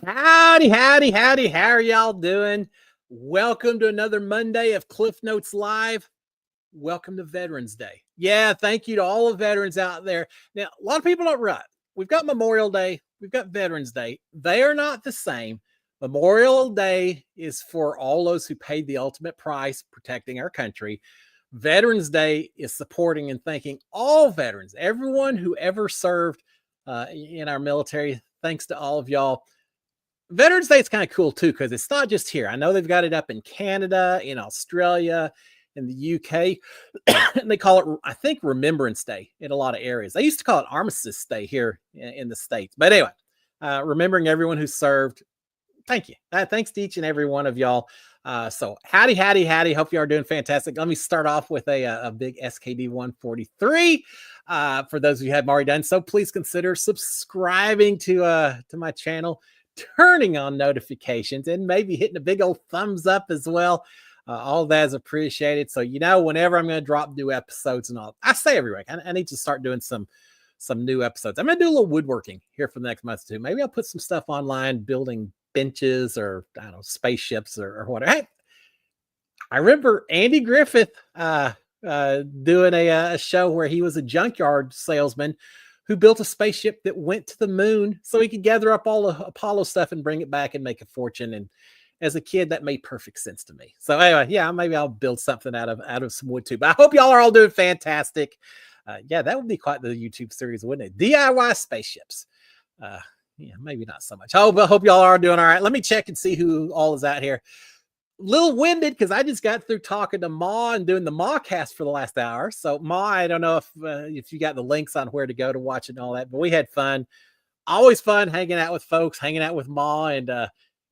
Howdy, howdy, howdy. How are y'all doing? Welcome to another Monday of Cliff Notes Live. Welcome to Veterans Day. Yeah, thank you to all the veterans out there. Now, a lot of people don't realize we've got Memorial Day, we've got Veterans Day. They are not the same. Memorial Day is for all those who paid the ultimate price protecting our country. Veterans Day is supporting and thanking all veterans, everyone who ever served in our military. Thanks to all of y'all. Veterans Day is kind of cool too, because it's not just here. I know they've got it up in Canada, in Australia, in the UK. And they call it, I think, Remembrance Day in a lot of areas. They used to call it Armistice Day here in the States. But anyway, remembering everyone who served. Thank you. Thanks to each and every one of y'all. So howdy, howdy, howdy. Hope you are doing fantastic. Let me start off with a big SKD 143. For those of you who have already done so, please consider subscribing to my channel, turning on notifications, and maybe hitting a big old thumbs up as well. All of that is appreciated. So, whenever I'm going to drop new episodes and all, I say every week, I need to start doing some new episodes. I'm going to do a little woodworking here for the next month or two. Maybe I'll put some stuff online, building benches or, I don't know, spaceships or whatever. Hey, I remember Andy Griffith doing a show where he was a junkyard salesman who built a spaceship that went to the moon so he could gather up all the Apollo stuff and bring it back and make a fortune. And as a kid, that made perfect sense to me. So anyway, yeah, maybe I'll build something out of some wood too. But I hope y'all are all doing fantastic. Yeah, that would be quite the YouTube series, wouldn't it? DIY spaceships. Yeah, maybe not so much. I hope y'all are doing all right. Let me check and see who all is out here. Little winded because I just got through talking to Ma and doing the Ma cast for the last hour. So Ma, I don't know if you got the links on where to go to watch it and all that, but we had fun. Always fun hanging out with folks, hanging out with Ma, and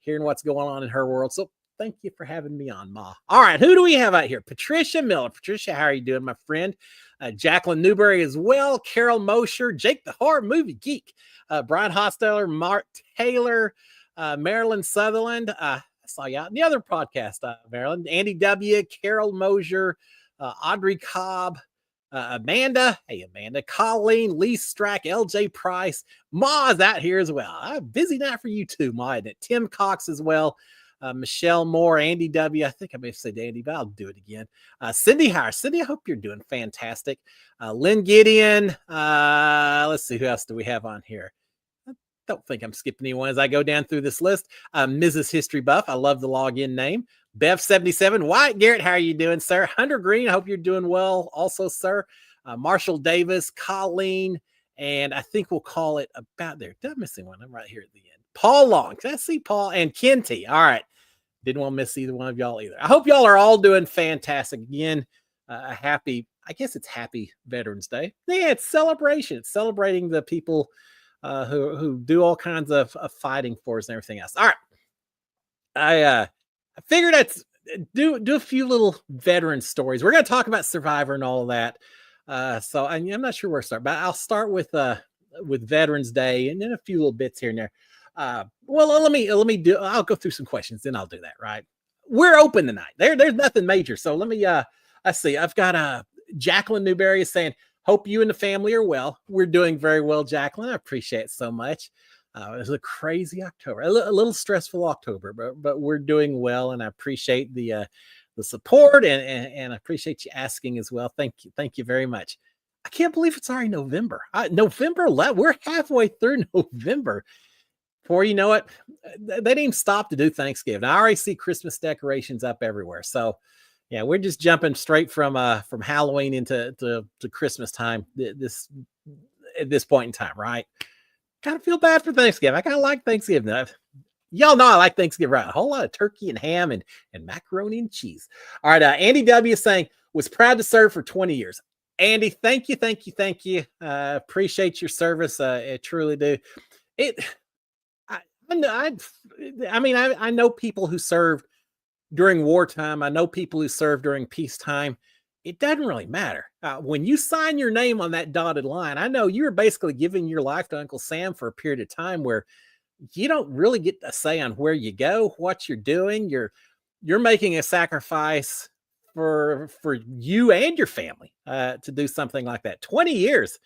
hearing what's going on in her world. So thank you for having me on, Ma. All right, who do we have out here? Patricia Miller. Patricia, how are you doing, my friend? Jacqueline Newberry as well. Carol Mosher, Jake the Horror Movie Geek, Brian Hosteller, Mark Taylor, Marilyn Sutherland. I saw you out in the other podcast, Marilyn. Andy W., Carol Mosher, Audrey Cobb, Amanda. Hey, Amanda. Colleen, Lee Strack, LJ Price. Ma's out here as well. A busy night for you too, Ma. And Tim Cox as well. Michelle Moore, Andy W. I think I may have said Andy, but I'll do it again. Cindy Hire. Cindy, I hope you're doing fantastic. Lynn Gideon. Let's see, who else do we have on here? I don't think I'm skipping anyone as I go down through this list. Mrs. History Buff. I love the login name. Bev77. Wyatt Garrett, how are you doing, sir? Hunter Green, I hope you're doing well also, sir. Marshall Davis, Colleen, and I think we'll call it about there. Did I miss anyone? I'm right here at the end. Paul Long. Can I see Paul? And Kenty. All right. Didn't want to miss either one of y'all either. I hope y'all are all doing fantastic. Again, happy Veterans Day. Yeah, it's celebration. It's celebrating the people who do all kinds of fighting for us and everything else. All right. I figured I'd do a few little veteran stories. We're going to talk about Survivor and all of that. So I'm not sure where to start, but I'll start with Veterans Day and then a few little bits here and there. Well, let me do. I'll go through some questions, then I'll do that. Right. We're open tonight. There's nothing major. So let me. Let's see. I've got Jacqueline Newberry is saying, "Hope you and the family are well." We're doing very well, Jacqueline. I appreciate it so much. It was a crazy October, a little stressful October, but we're doing well, and I appreciate the support and I appreciate you asking as well. Thank you very much. I can't believe it's already November. November 11th. We're halfway through November. Before you know it, they didn't even stop to do Thanksgiving. I already see Christmas decorations up everywhere. So, yeah, we're just jumping straight from Halloween into Christmas time at this point in time, right? Kind of feel bad for Thanksgiving. I kind of like Thanksgiving. Y'all know I like Thanksgiving, right? A whole lot of turkey and ham and macaroni and cheese. All right, Andy W. is saying, was proud to serve for 20 years. Andy, thank you. Appreciate your service. I truly do. I know people who served during wartime. I know people who served during peacetime. It doesn't really matter. When you sign your name on that dotted line, I know you're basically giving your life to Uncle Sam for a period of time where you don't really get a say on where you go, what you're doing. You're making a sacrifice for you and your family to do something like that. 20 years.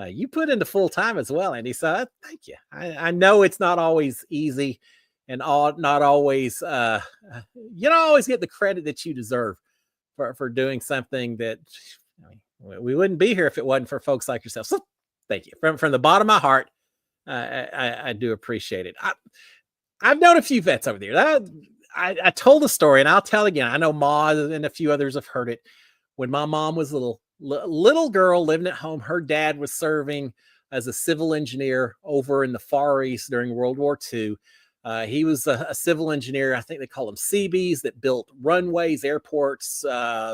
you put into full time as well, Andy. So thank you. I know it's not always easy, and not always. You don't always get the credit that you deserve for doing something that, I mean, we wouldn't be here if it wasn't for folks like yourself. So thank you from the bottom of my heart. I do appreciate it. I've known a few vets over there. I told a story, and I'll tell again. I know Ma and a few others have heard it. When my mom was a little girl living at home, her dad was serving as a civil engineer over in the Far East during World War II. He was a civil engineer. I think they call them CBs, that built runways, airports,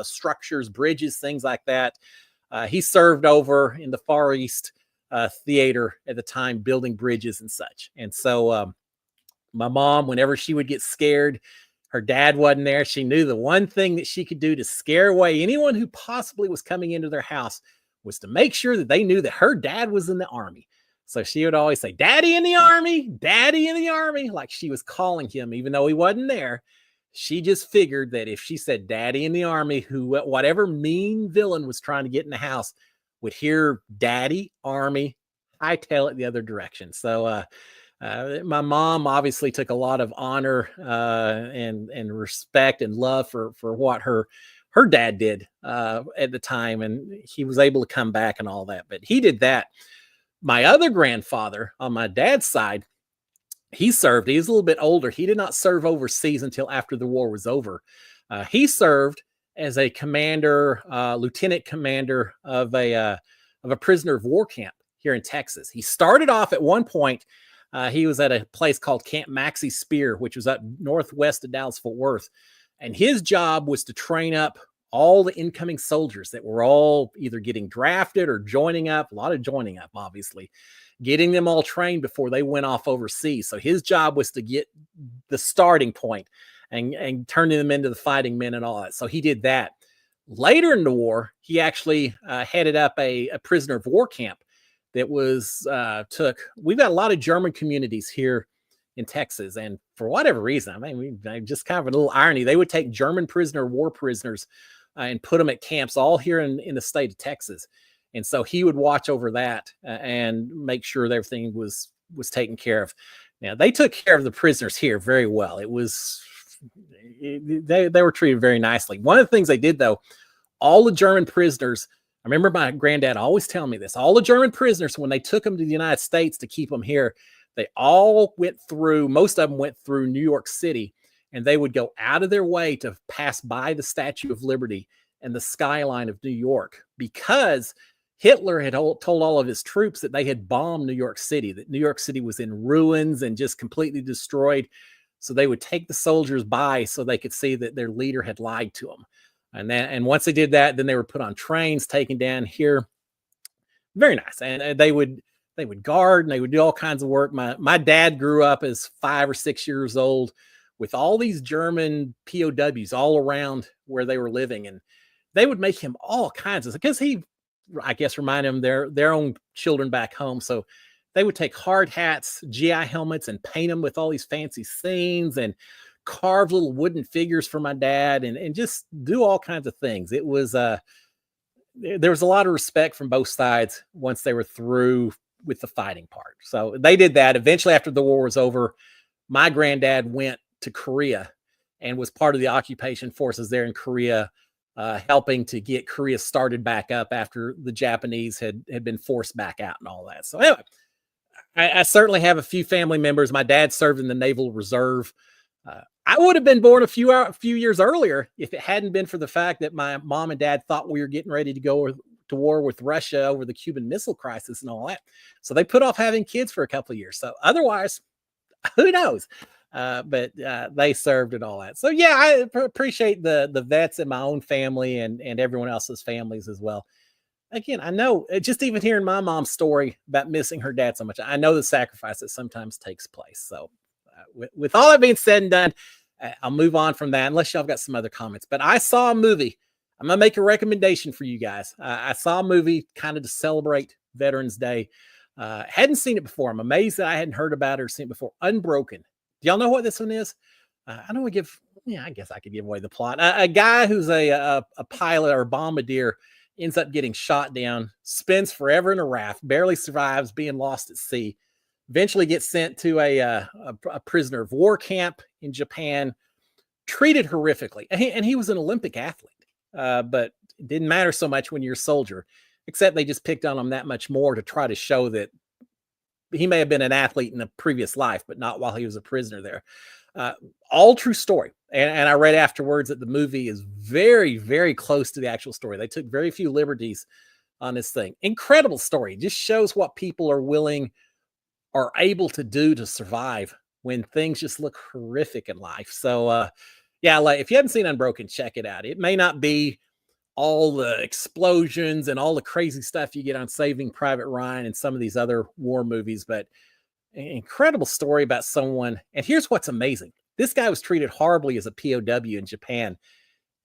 structures, bridges, things like that. He served over in the Far East theater at the time, building bridges and such. And so my mom, whenever she would get scared, her dad wasn't there. She knew the one thing that she could do to scare away anyone who possibly was coming into their house was to make sure that they knew that her dad was in the Army. So she would always say, "Daddy in the Army, Daddy in the Army," like she was calling him, even though he wasn't there. She just figured that if she said "Daddy in the Army," whatever mean villain was trying to get in the house would hear "Daddy, Army," hightail it the other direction. So my mom obviously took a lot of honor and respect and love for what her dad did at the time, and he was able to come back and all that. But he did that. My other grandfather on my dad's side, he served. He was a little bit older. He did not serve overseas until after the war was over. He served as a commander, lieutenant commander of a prisoner of war camp here in Texas. He started off at one point. He was at a place called Camp Maxie Spear, which was up northwest of Dallas-Fort Worth. And his job was to train up all the incoming soldiers that were all either getting drafted or joining up, a lot of joining up, obviously, getting them all trained before they went off overseas. So his job was to get the starting point and turning them into the fighting men and all that. So he did that. Later in the war, he actually headed up a prisoner of war camp that was we've got a lot of German communities here in Texas. And for whatever reason, I mean, just kind of a little irony, they would take German war prisoners and put them at camps all here in the state of Texas. And so he would watch over that and make sure that everything was taken care of. Now, they took care of the prisoners here very well. They were treated very nicely. One of the things they did, though, all the German prisoners, I remember my granddad always telling me this, all the German prisoners, when they took them to the United States to keep them here, they all most of them went through New York City, and they would go out of their way to pass by the Statue of Liberty and the skyline of New York, because Hitler had told all of his troops that they had bombed New York City, that New York City was in ruins and just completely destroyed. So they would take the soldiers by so they could see that their leader had lied to them. And once they did that, then they were put on trains, taken down here. Very nice. And they would guard, and they would do all kinds of work. My dad grew up as 5 or 6 years old with all these German POWs all around where they were living. And they would make him all kinds of, because he, I guess, reminded them their own children back home. So they would take hard hats, GI helmets, and paint them with all these fancy scenes and carve little wooden figures for my dad and just do all kinds of things. It was, there was a lot of respect from both sides once they were through with the fighting part. So they did that. Eventually, after the war was over, my granddad went to Korea and was part of the occupation forces there in Korea, helping to get Korea started back up after the Japanese had been forced back out and all that. So anyway, I certainly have a few family members. My dad served in the Naval Reserve. I would have been born a few years earlier if it hadn't been for the fact that my mom and dad thought we were getting ready to go to war with Russia over the Cuban Missile Crisis and all that. So they put off having kids for a couple of years. So otherwise, who knows? But they served and all that. So yeah, I appreciate the vets in my own family and everyone else's families as well. Again, I know, just even hearing my mom's story about missing her dad so much, I know the sacrifice that sometimes takes place. So with all that being said and done, I'll move on from that, unless y'all got some other comments. But I saw a movie. I'm going to make a recommendation for you guys. I saw a movie kind of to celebrate Veterans Day. Hadn't seen it before. I'm amazed that I hadn't heard about it or seen it before. Unbroken. Do y'all know what this one is? I don't want to I guess I could give away the plot. A guy who's a pilot or bombardier ends up getting shot down, spends forever in a raft, barely survives being lost at sea, eventually gets sent to a prisoner of war camp in Japan, treated horrifically. And he was an Olympic athlete, but it didn't matter so much when you're a soldier, except they just picked on him that much more to try to show that he may have been an athlete in a previous life, but not while he was a prisoner there. All true story. And I read afterwards that the movie is very, very close to the actual story. They took very few liberties on this thing. Incredible story. Just shows what people are willing or able to do to survive when things just look horrific in life. So, yeah, like if you haven't seen Unbroken, check it out. It may not be all the explosions and all the crazy stuff you get on Saving Private Ryan and some of these other war movies, but an incredible story about someone. And here's what's amazing. This guy was treated horribly as a POW in Japan,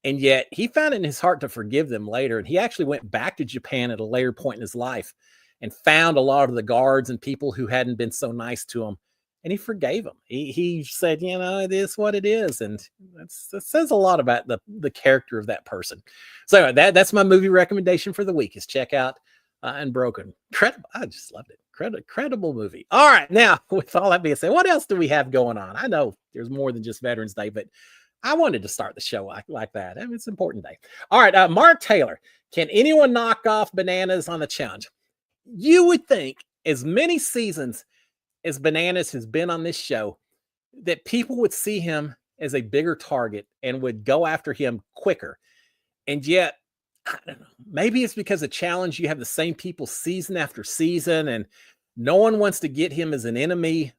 and yet he found it in his heart to forgive them later. And he actually went back to Japan at a later point in his life and found a lot of the guards and people who hadn't been so nice to him, and he forgave them. He said, you know, it is what it is. And that says a lot about the character of that person. So that's my movie recommendation for the week, is check out Unbroken. Incredible. I just loved it. Incredible movie. All right. Now, with all that being said, what else do we have going on? I know there's more than just Veterans Day, but I wanted to start the show like that. I mean, it's an important day. All right. Mark Taylor, can anyone knock off Bananas on the challenge? You would think, as many seasons as Bananas has been on this show, that people would see him as a bigger target and would go after him quicker. And yet, I don't know, maybe it's because the challenge, you have the same people season after season, and no one wants to get him as an enemy.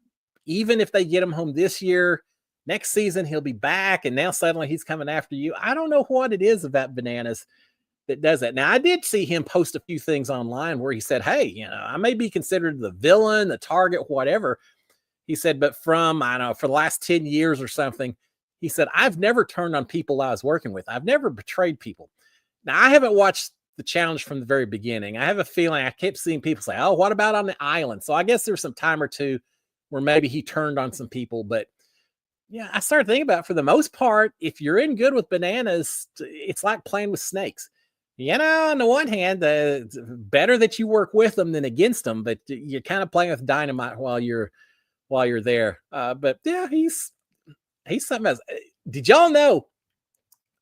Even if they get him home this year, next season he'll be back, and now suddenly he's coming after you. I don't know what it is about Bananas that does that. Now, I did see him post a few things online where he said, hey, you know, I may be considered the villain, the target, whatever. He said, but from, I don't know, for the last 10 years or something, he said, I've never turned on people I was working with. I've never betrayed people. Now, I haven't watched the challenge from the very beginning. I have a feeling I kept seeing people say, oh, what about on the island? So I guess there's some time or two where maybe he turned on some people. But yeah, I started thinking about, for the most part, if you're in good with Bananas, it's like playing with snakes. You know, on the one hand, better that you work with them than against them, but you're kind of playing with dynamite while you're there. But yeah, he's something else. Did y'all know?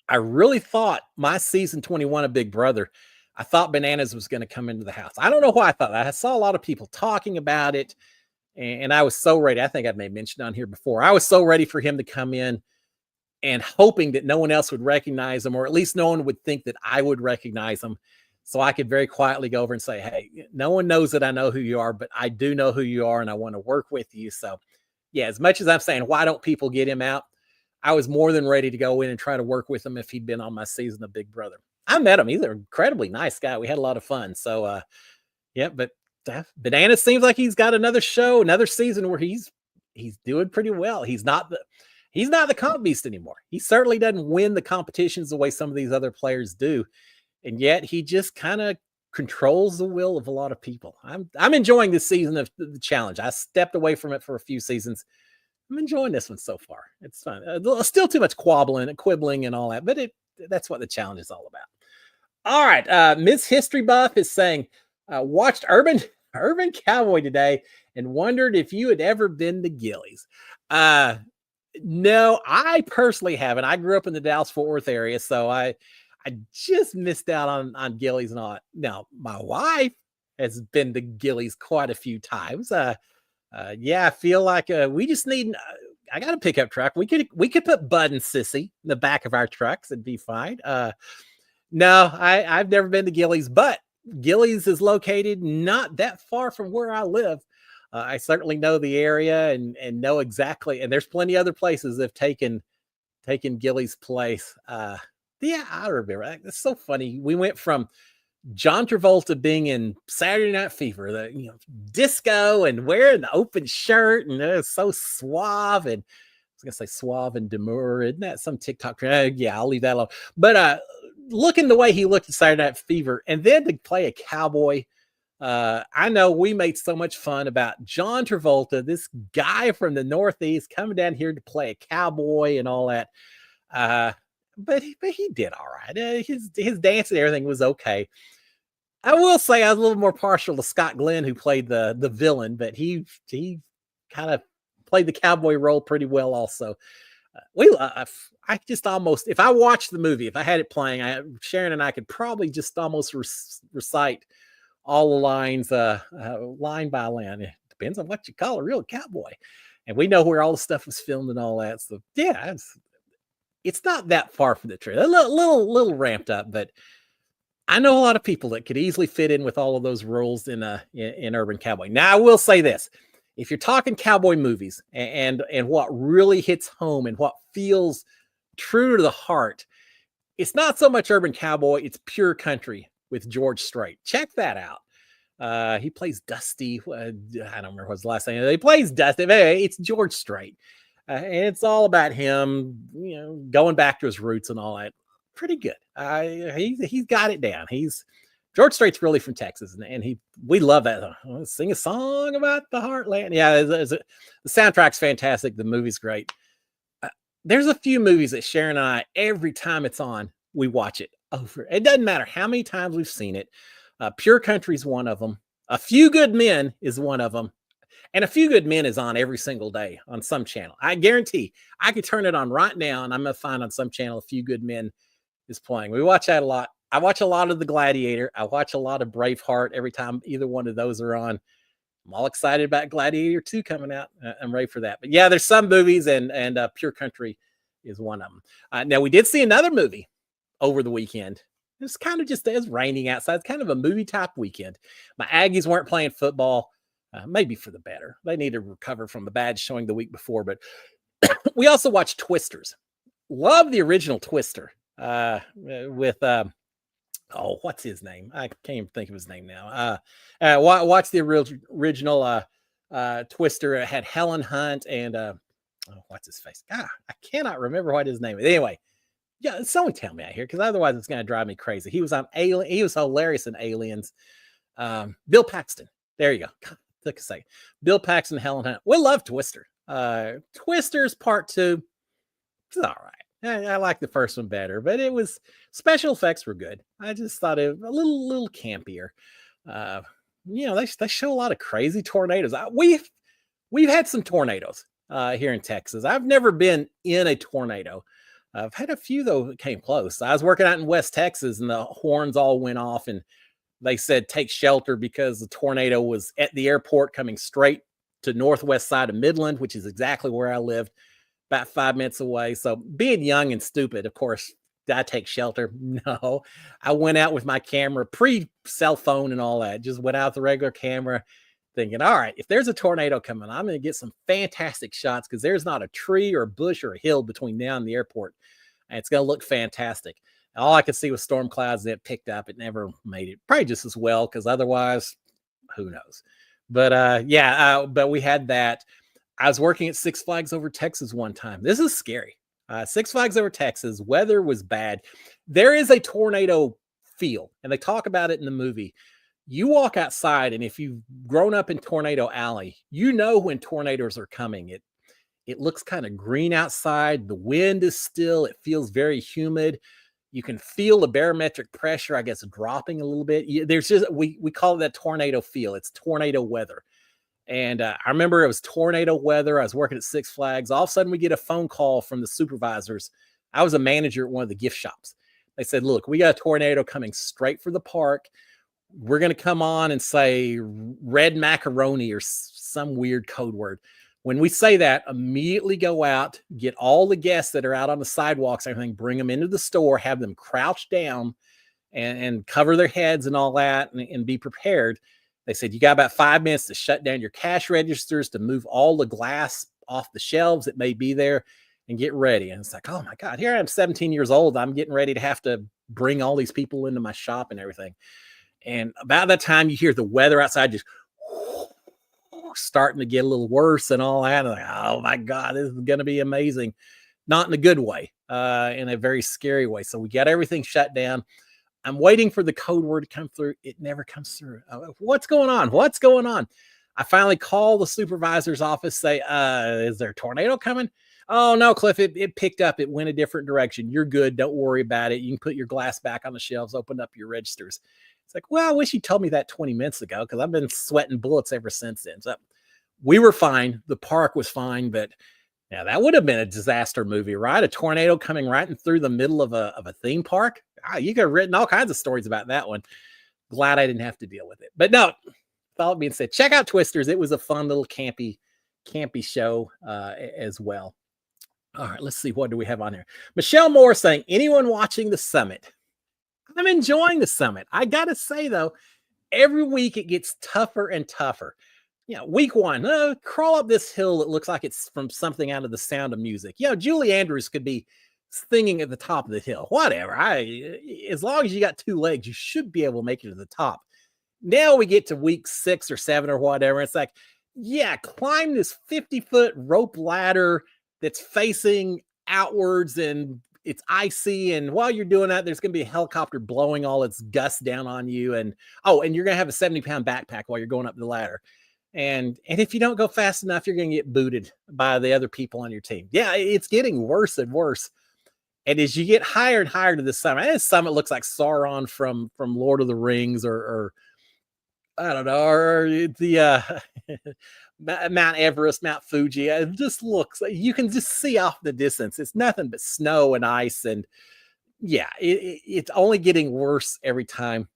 I really thought my season 21 of Big Brother, I thought Bananas was going to come into the house. I don't know why I thought that. I saw a lot of people talking about it, and I was so ready. I think I may have mentioned on here before. I was so ready for him to come in, and hoping that no one else would recognize him, or at least no one would think that I would recognize him, so I could very quietly go over and say, hey, no one knows that I know who you are, but I do know who you are, and I want to work with you. So yeah, as much as I'm saying, why don't people get him out? I was more than ready to go in and try to work with him if he'd been on my season of Big Brother. I met him. He's an incredibly nice guy. We had a lot of fun. So yeah, but Banana seems like he's got another show, another season where he's doing pretty well. He's not the comp beast anymore. He certainly doesn't win the competitions the way some of these other players do. And yet he just kind of controls the will of a lot of people. I'm enjoying this season of the challenge. I stepped away from it for a few seasons. I'm enjoying this one so far. It's fun. Still too much quibbling and all that, but that's what the challenge is all about. All right. Miss History Buff is saying, watched Urban Cowboy today and wondered if you had ever been to Gillies. No, I personally haven't. I grew up in the Dallas-Fort Worth area, so I just missed out on Gillies and all that. Now, my wife has been to Gillies quite a few times. Yeah, I feel like we just need. I got a pickup truck. We could put Bud and Sissy in the back of our trucks. It'd be fine. No, I've never been to Gillies, but Gillies is located not that far from where I live. I certainly know the area and know exactly. And there's plenty of other places that have taken Gillies' place. Yeah, I remember. It's so funny. We went from John Travolta being in Saturday Night Fever, the disco, and wearing the open shirt, and it was so suave, and I was gonna say suave and demure. Isn't that some TikTok trend? Yeah, I'll leave that alone. But looking the way he looked at Saturday Night Fever, and then to play a cowboy. I know we made so much fun about John Travolta, this guy from the Northeast, coming down here to play a cowboy and all that. but he did all right. His dance and everything was okay. I will say I was a little more partial to Scott Glenn, who played the villain, but he kind of played the cowboy role pretty well also. I just almost, if I watched the movie, if I had it playing, Sharon and I could probably just almost recite all the lines, line by line. It depends on what you call a real cowboy. And we know where all the stuff was filmed and all that. So yeah, it's not that far from the truth. A little ramped up, but I know a lot of people that could easily fit in with all of those roles in Urban Cowboy. Now, I will say this. If you're talking cowboy movies and what really hits home and what feels true to the heart, it's not so much Urban Cowboy, it's Pure Country with George Strait. Check that out. He plays Dusty. I don't remember what's the last name. He plays Dusty. Anyway, it's George Strait. And it's all about him, going back to his roots and all that. Pretty good. He's got it down. George Strait's really from Texas, and we love that. Sing a song about the heartland. Yeah, the soundtrack's fantastic. The movie's great. There's a few movies that Sharon and I, every time it's on, we watch it over. It doesn't matter how many times we've seen it. Pure Country's one of them. A Few Good Men is one of them. And A Few Good Men is on every single day on some channel. I guarantee I could turn it on right now, and I'm going to find on some channel A Few Good Men is playing. We watch that a lot. I watch a lot of The Gladiator. I watch a lot of Braveheart every time either one of those are on. I'm all excited about Gladiator 2 coming out. I'm ready for that. But yeah, there's some movies, and Pure Country is one of them. Now, we did see another movie over the weekend. It's kind of just, it's raining outside. It's kind of a movie type weekend. My Aggies weren't playing football, maybe for the better. They need to recover from the bad showing the week before. But we also watched Twisters. Love the original Twister with what's his name? I can't even think of his name now. Watch the original Twister. It had Helen Hunt and what's his face? God, I cannot remember what his name is. Anyway, yeah, someone tell me out here, because otherwise it's going to drive me crazy. He was on Alien. He was hilarious in Aliens. Bill Paxton. There you go. God, took a second. Bill Paxton, Helen Hunt. We love Twister. Twisters Part 2. It's all right. I like the first one better, but it was, special effects were good. I just thought it was a little campier. They show a lot of crazy tornadoes. We've had some tornadoes here in Texas. I've never been in a tornado. I've had a few though that came close. I was working out in West Texas, and the horns all went off, and they said take shelter because the tornado was at the airport coming straight to northwest side of Midland, which is exactly where I lived, about 5 minutes away. So being young and stupid, of course, did I take shelter? No. I went out with my camera, pre-cell phone and all that. Just went out with the regular camera thinking, all right, if there's a tornado coming, I'm going to get some fantastic shots because there's not a tree or a bush or a hill between now and the airport. And it's going to look fantastic. And all I could see was storm clouds, and it picked up. It never made it. Probably just as well, because otherwise, who knows? But but we had that. I was working at Six Flags Over Texas one time. This is scary. Six Flags Over Texas, weather was bad. There is a tornado feel, and they talk about it in the movie. You walk outside, and if you've grown up in Tornado Alley, you know when tornadoes are coming. It looks kind of green outside. The wind is still. It feels very humid. You can feel the barometric pressure, I guess, dropping a little bit. There's just, we call it that tornado feel. It's tornado weather. And I remember it was tornado weather. I was working at Six Flags. All of a sudden, we get a phone call from the supervisors. I was a manager at one of the gift shops. They said, look, we got a tornado coming straight for the park. We're going to come on and say red macaroni or some weird code word. When we say that, immediately go out, get all the guests that are out on the sidewalks, everything, bring them into the store, have them crouch down and cover their heads and all that, and be prepared. They said, you got about 5 minutes to shut down your cash registers, to move all the glass off the shelves that may be there, and get ready. And it's like, oh my God, here I am, 17 years old. I'm getting ready to have to bring all these people into my shop and everything. And about that time, you hear the weather outside just starting to get a little worse and all that. And like, oh my God, this is going to be amazing. Not in a good way, in a very scary way. So we got everything shut down. I'm waiting for the code word to come through. It never comes through. What's going on? What's going on? I finally call the supervisor's office, say, is there a tornado coming? Oh no, Cliff, it picked up. It went a different direction. You're good. Don't worry about it. You can put your glass back on the shelves, open up your registers. It's like, well, I wish you told me that 20 minutes ago because I've been sweating bullets ever since then. So we were fine. The park was fine, but yeah, that would have been a disaster movie, right? A tornado coming right in through the middle of a theme park. Ah, you could have written all kinds of stories about that one. Glad I didn't have to deal with it. But no, with all being said, check out Twisters. It was a fun little campy show as well. All right, let's see. What do we have on here? Michelle Moore saying, anyone watching the summit? I'm enjoying the summit. I got to say, though, every week it gets tougher and tougher. You know, week one, crawl up this hill that looks like it's from something out of The Sound of Music. You know, Julie Andrews could be singing at the top of the hill. Whatever. As long as you got two legs, you should be able to make it to the top. Now we get to week 6 or 7 or whatever. It's like, yeah, climb this 50-foot rope ladder that's facing outwards and it's icy. And while you're doing that, there's going to be a helicopter blowing all its gusts down on you. And and you're going to have a 70-pound backpack while you're going up the ladder. And if you don't go fast enough, you're going to get booted by the other people on your team. Yeah, it's getting worse and worse. And as you get higher and higher to the summit, this summit looks like Sauron from Lord of the Rings or I don't know, or the Mount Everest, Mount Fuji. It just looks like you can just see off the distance. It's nothing but snow and ice. And yeah, it's only getting worse every time.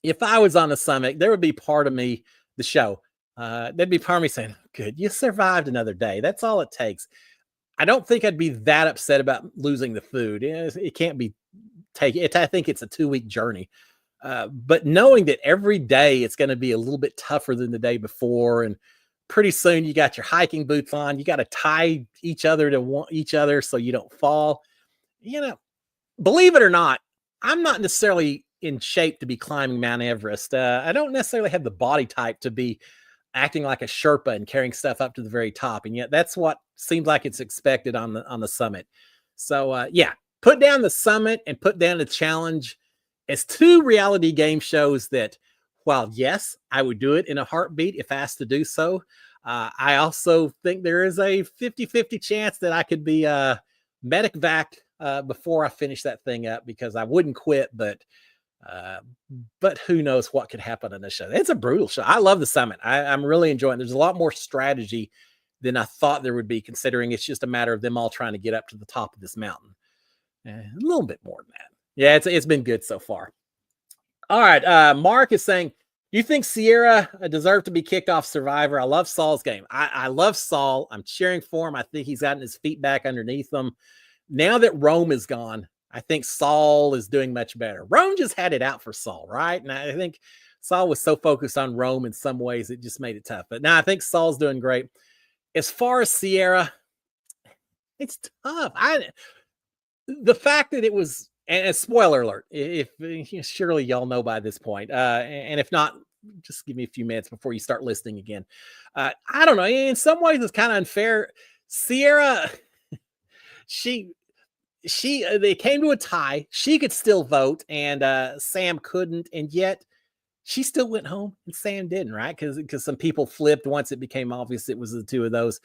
If I was on the summit, there would be part of me, the show, there'd be part of me saying, good, you survived another day. That's all it takes. I don't think I'd be that upset about losing the food. It can't be taken. I think it's a 2-week journey. But knowing that every day it's going to be a little bit tougher than the day before, and pretty soon you got your hiking boots on, you got to tie each other to each other so you don't fall. You know, believe it or not, I'm not necessarily in shape to be climbing Mount Everest. I don't necessarily have the body type to be acting like a Sherpa and carrying stuff up to the very top, and yet that's what seems like it's expected on the summit. So yeah, put down the summit and put down the challenge as 2 reality game shows that, while yes, I would do it in a heartbeat if asked to do so, I also think there is a 50-50 chance that I could be medic vac before I finish that thing up, because I wouldn't quit, but who knows what could happen in this show. It's a brutal show. I love the summit. I'm really enjoying it. There's a lot more strategy than I thought there would be, considering it's just a matter of them all trying to get up to the top of this mountain. A little bit more than that. Yeah, it's been good so far. All right. Mark is saying, do you think Sierra deserved to be kicked off Survivor? I love Saul's game. I love Saul. I'm cheering for him. I think he's gotten his feet back underneath him. Now that Rome is gone, I think Saul is doing much better. Rome just had it out for Saul, right? And I think Saul was so focused on Rome in some ways, it just made it tough. But now I think Saul's doing great. As far as Sierra, it's tough. The fact that it was, and spoiler alert, if surely y'all know by this point, and if not, just give me a few minutes before you start listening again. I don't know. In some ways, it's kind of unfair. Sierra, they came to a tie. She could still vote, and Sam couldn't, and yet she still went home, and Sam didn't, right? Because some people flipped once it became obvious it was the two of those.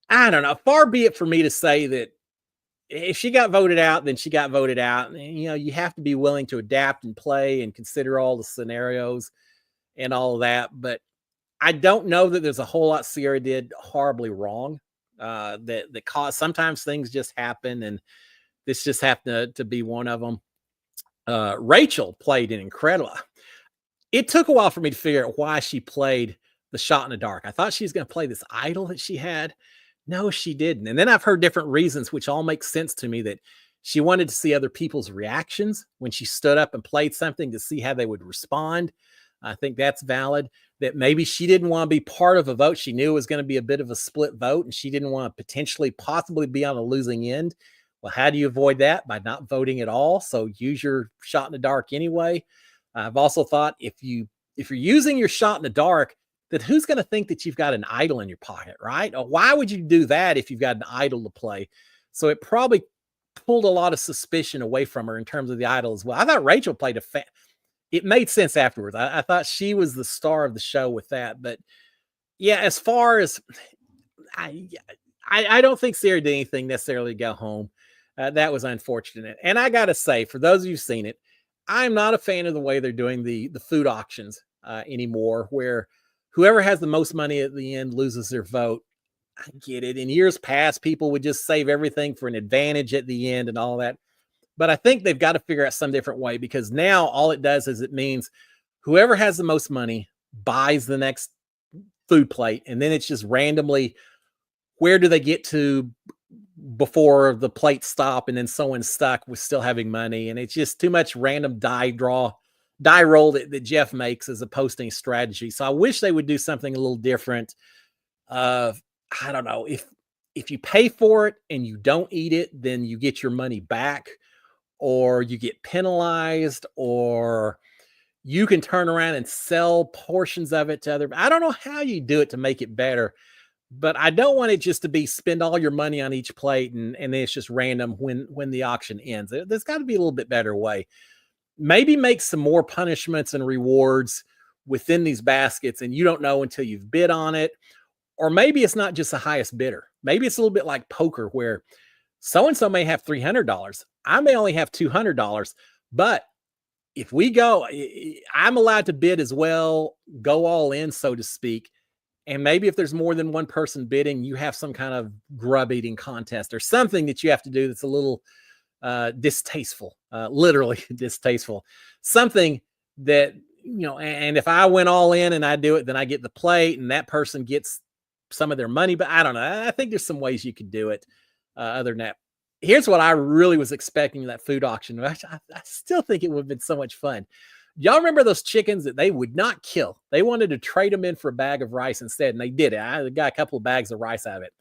I don't know. Far be it for me to say that if she got voted out, then she got voted out. And, you have to be willing to adapt and play and consider all the scenarios and all of that. But I don't know that there's a whole lot Sierra did horribly wrong. That caused, sometimes things just happen, and this just happened to be one of them. Rachel played an incredible. It took a while for me to figure out why she played the shot in the dark. I thought she was going to play this idol that she had. No, she didn't. And then I've heard different reasons, which all make sense to me, that she wanted to see other people's reactions when she stood up and played something to see how they would respond. I think that's valid. That maybe she didn't want to be part of a vote. She knew it was going to be a bit of a split vote, and she didn't want to possibly be on a losing end. Well, how do you avoid that? By not voting at all. So use your shot in the dark anyway. I've also thought if you're using your shot in the dark, that who's going to think that you've got an idol in your pocket, right? Or why would you do that if you've got an idol to play? So it probably pulled a lot of suspicion away from her in terms of the idol as well. I thought Rachel played it made sense afterwards. I thought she was the star of the show with that. But yeah, as far as I don't think Sarah did anything necessarily to go home. That was unfortunate. And I got to say, for those of you who've seen it, I'm not a fan of the way they're doing the food auctions anymore, where whoever has the most money at the end loses their vote. I get it. In years past, people would just save everything for an advantage at the end and all that. But I think they've got to figure out some different way, because now all it does is it means whoever has the most money buys the next food plate. And then it's just randomly, where do they get to before the plates stop, and then someone's stuck with still having money. And it's just too much random die roll that Jeff makes as a posting strategy. So I wish they would do something a little different. I don't know, if you pay for it and you don't eat it, then you get your money back, or you get penalized, or you can turn around and sell portions of it to other. I don't know how you do it to make it better, but I don't want it just to be spend all your money on each plate and then it's just random when the auction ends. There's got to be a little bit better way. Maybe make some more punishments and rewards within these baskets, and you don't know until you've bid on it. Or maybe it's not just the highest bidder. Maybe it's a little bit like poker, where so-and-so may have $300. I may only have $200, but if we go, I'm allowed to bid as well, go all in, so to speak. And maybe if there's more than one person bidding, you have some kind of grub eating contest or something that you have to do that's a little distasteful, literally distasteful. Something that, and if I went all in and I do it, then I get the plate and that person gets some of their money. But I don't know. I think there's some ways you could do it other than that. Here's what I really was expecting in that food auction. I still think it would have been so much fun. Y'all remember those chickens that they would not kill? They wanted to trade them in for a bag of rice instead, and they did it. I got a couple of bags of rice out of it.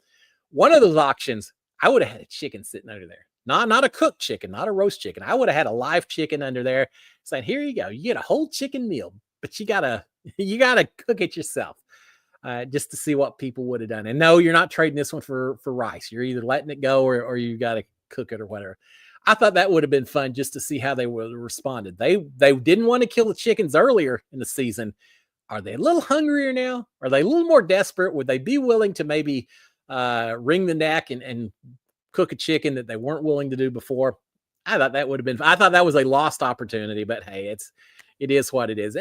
One of those auctions, I would have had a chicken sitting under there. Not a cooked chicken, not a roast chicken. I would have had a live chicken under there saying, here you go. You get a whole chicken meal, but you gotta cook it yourself. Just to see what people would have done. And no, you're not trading this one for rice. You're either letting it go or you got to cook it or whatever. I thought that would have been fun just to see how they would have responded. They didn't want to kill the chickens earlier in the season. Are they a little hungrier now? Are they a little more desperate? Would they be willing to maybe wring the neck and cook a chicken that they weren't willing to do before? I thought that would have been, I thought that was a lost opportunity, but hey, it is what it is.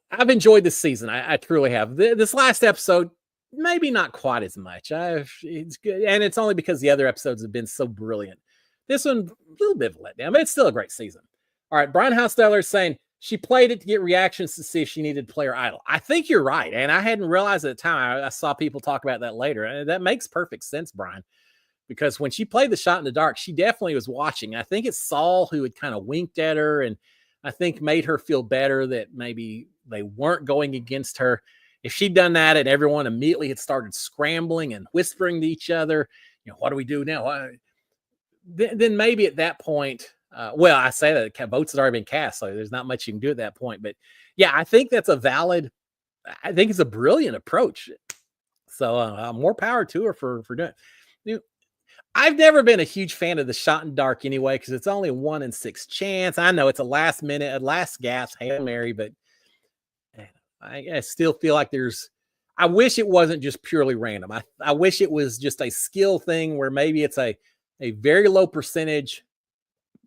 I've enjoyed this season. I truly have. This last episode, maybe not quite as much. It's good, and it's only because the other episodes have been so brilliant. This one, a little bit of a letdown, but it's still a great season. All right, Brian Housteller is saying she played it to get reactions to see if she needed player idol. I think you're right, and I hadn't realized at the time. I saw people talk about that later, and that makes perfect sense, Brian, because when she played the shot in the dark, she definitely was watching. I think it's Saul who had kind of winked at her and I think made her feel better that maybe they weren't going against her. If she'd done that and everyone immediately had started scrambling and whispering to each other, what do we do now? Then maybe at that point, I say that votes had already been cast, so there's not much you can do at that point. But yeah, I think that's I think it's a brilliant approach. So more power to her for doing it. I've never been a huge fan of the shot in dark anyway, because it's only a 1 in 6 chance. I know it's a last gasp Hail Mary, but I still feel like I wish it wasn't just purely random. I wish it was just a skill thing where maybe it's a very low percentage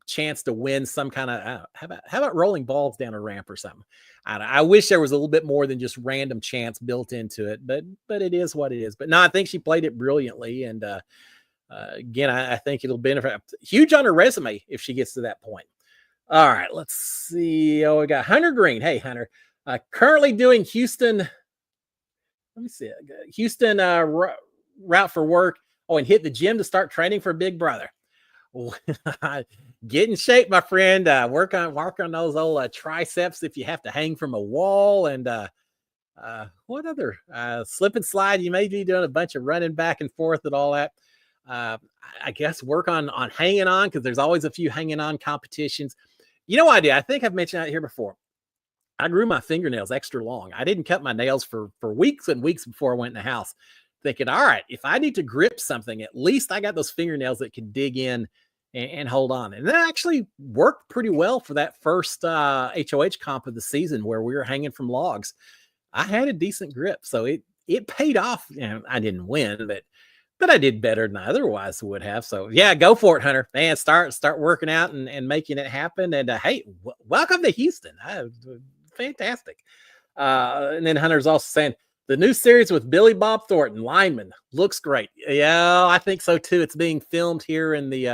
chance to win some kind of, how about rolling balls down a ramp or something? I wish there was a little bit more than just random chance built into it, but it is what it is. But no, I think she played it brilliantly. And, again, I think it'll benefit huge on her resume if she gets to that point. All right, let's see. We got Hunter Green. Hey, Hunter, currently doing Houston. Let me see. Houston route for work. And hit the gym to start training for Big Brother. Get in shape, my friend. Work on those old triceps if you have to hang from a wall. And what other slip and slide? You may be doing a bunch of running back and forth and all that. I guess work on hanging on, because there's always a few hanging on competitions. You know what I did? I think I've mentioned that here before. I grew my fingernails extra long. I didn't cut my nails for weeks and weeks before I went in the house, thinking, all right, if I need to grip something, at least I got those fingernails that can dig in and hold on. And that actually worked pretty well for that first HOH comp of the season where we were hanging from logs. I had a decent grip. So it paid off. I didn't win, but I did better than I otherwise would have. So yeah, go for it, Hunter. Man, start working out and making it happen. And hey, welcome to Houston. Fantastic. And then Hunter's also saying the new series with Billy Bob Thornton, lineman, looks great. Yeah, I think so too. It's being filmed here in the.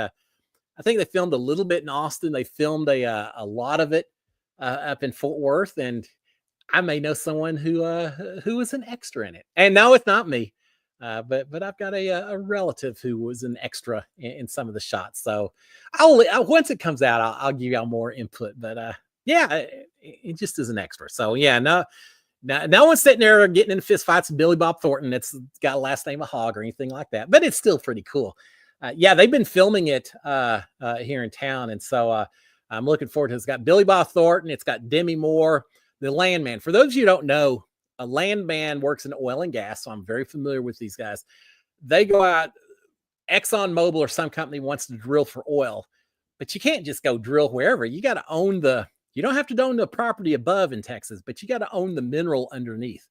I think they filmed a little bit in Austin. They filmed a lot of it up in Fort Worth, and I may know someone who was an extra in it. And no, it's not me. But I've got a relative who was an extra in some of the shots. So I'll once it comes out, I'll give y'all more input. But yeah, it just is an extra. So yeah, no one's sitting there getting in fist fights with Billy Bob Thornton. It's got a last name of Hogg or anything like that. But it's still pretty cool. Yeah, they've been filming it here in town, and so I'm looking forward to it. It's got Billy Bob Thornton. It's got Demi Moore, the landman. For those of you who don't know, a landman works in oil and gas, so I'm very familiar with these guys. They go out, ExxonMobil or some company wants to drill for oil, but you can't just go drill wherever. You got to own you don't have to own the property above in Texas, but you got to own the mineral underneath.